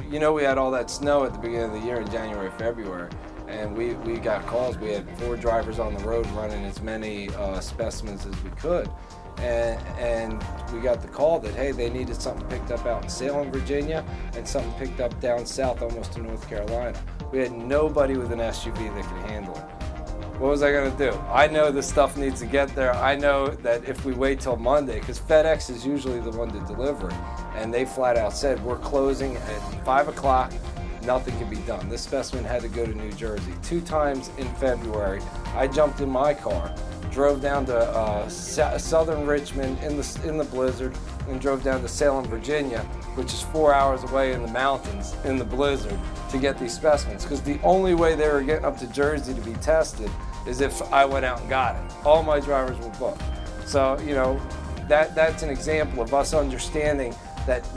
you know, we had all that snow at the beginning of the year in January, February, and we got calls. We had 4 drivers on the road running as many specimens as we could. And we got the call that, hey, they needed something picked up out in Salem, Virginia, and something picked up down south almost to North Carolina. We had nobody with an SUV that could handle it. What was I going to do? I know this stuff needs to get there. I know that if we wait till Monday, because FedEx is usually the one to deliver it, and they flat out said, we're closing at 5 o'clock, nothing can be done. This specimen had to go to New Jersey. 2 times in February, I jumped in my car, drove down to southern Richmond in the blizzard, and drove down to Salem, Virginia, which is 4 hours away in the mountains in the blizzard, to get these specimens. Because the only way they were getting up to Jersey to be tested is if I went out and got it. All my drivers were booked. So, you know, that's an example of us understanding that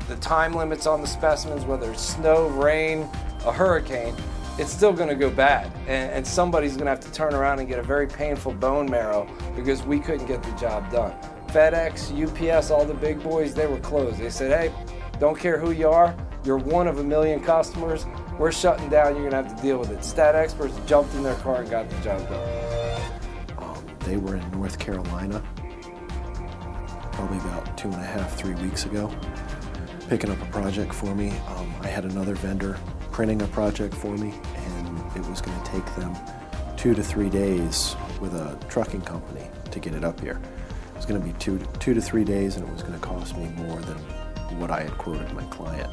the time limits on the specimens, whether it's snow, rain, a hurricane, it's still going to go bad. And somebody's going to have to turn around and get a very painful bone marrow because we couldn't get the job done. FedEx, UPS, all the big boys, they were closed. They said, hey, don't care who you are, you're one of a million customers, we're shutting down, you're going to have to deal with it. Stat Experts jumped in their car and got the job done. They were in North Carolina probably about 2.5, 3 weeks ago, picking up a project for me. I had another vendor printing a project for me, and it was going to take them 2 to 3 days with a trucking company to get it up here. It was going to be two to 3 days, and it was going to cost me more than what I had quoted my client.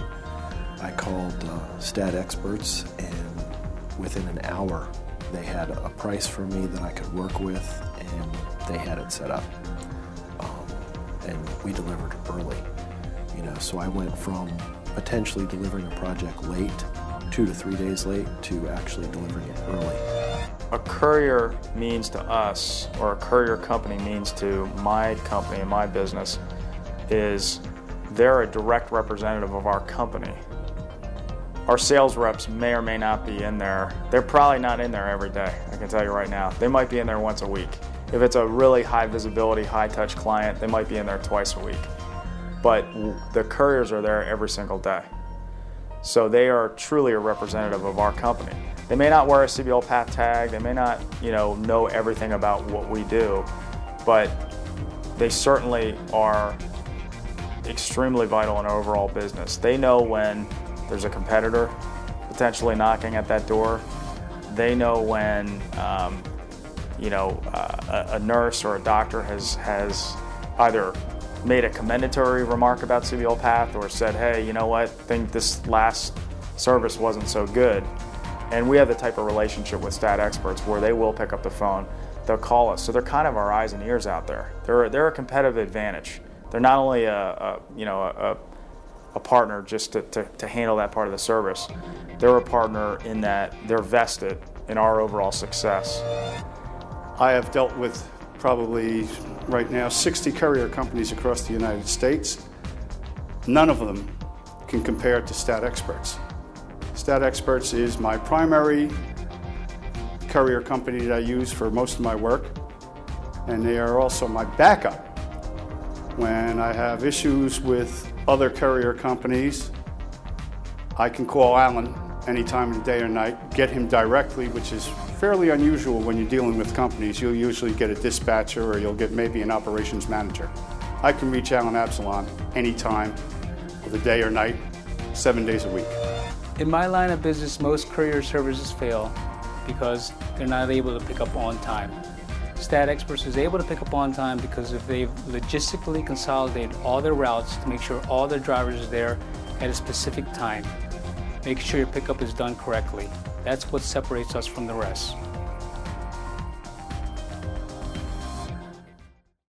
I called Stat Experts, and within an hour they had a price for me that I could work with, and they had it set up. And we delivered early. You know, so I went from potentially delivering a project late, 2 to 3 days late, to actually delivering it early. A courier means to us, or a courier company means to my company and my business, is they're a direct representative of our company. Our sales reps may or may not be in there. They're probably not in there every day, I can tell you right now. They might be in there once a week. If it's a really high visibility, high touch client, they might be in there twice a week. But the couriers are there every single day. So they are truly a representative of our company. They may not wear a CBL path tag, they may not, know everything about what we do, but they certainly are extremely vital in our overall business. They know when there's a competitor potentially knocking at that door. They know when a nurse or a doctor has either made a commendatory remark about CBL Path or said, hey, you know what, I think this last service wasn't so good. And we have the type of relationship with Stat Experts where they will pick up the phone, they'll call us. So they're kind of our eyes and ears out there. They're a competitive advantage. They're not only a partner just to handle that part of the service. They're a partner in that they're vested in our overall success. I have dealt with probably right now 60 courier companies across the United States. None of them can compare to Stat Experts. Stat Experts is my primary courier company that I use for most of my work, and they are also my backup. When I have issues with other courier companies, I can call Alan any time of the day or night, get him directly, which is fairly unusual when you're dealing with companies. You'll usually get a dispatcher or you'll get maybe an operations manager. I can reach Alan Absalon anytime of the day or night, 7 days a week. In my line of business, most courier services fail because they're not able to pick up on time. Stat Experts is able to pick up on time because if they've logistically consolidated all their routes to make sure all their drivers are there at a specific time. Make sure your pickup is done correctly. That's what separates us from the rest.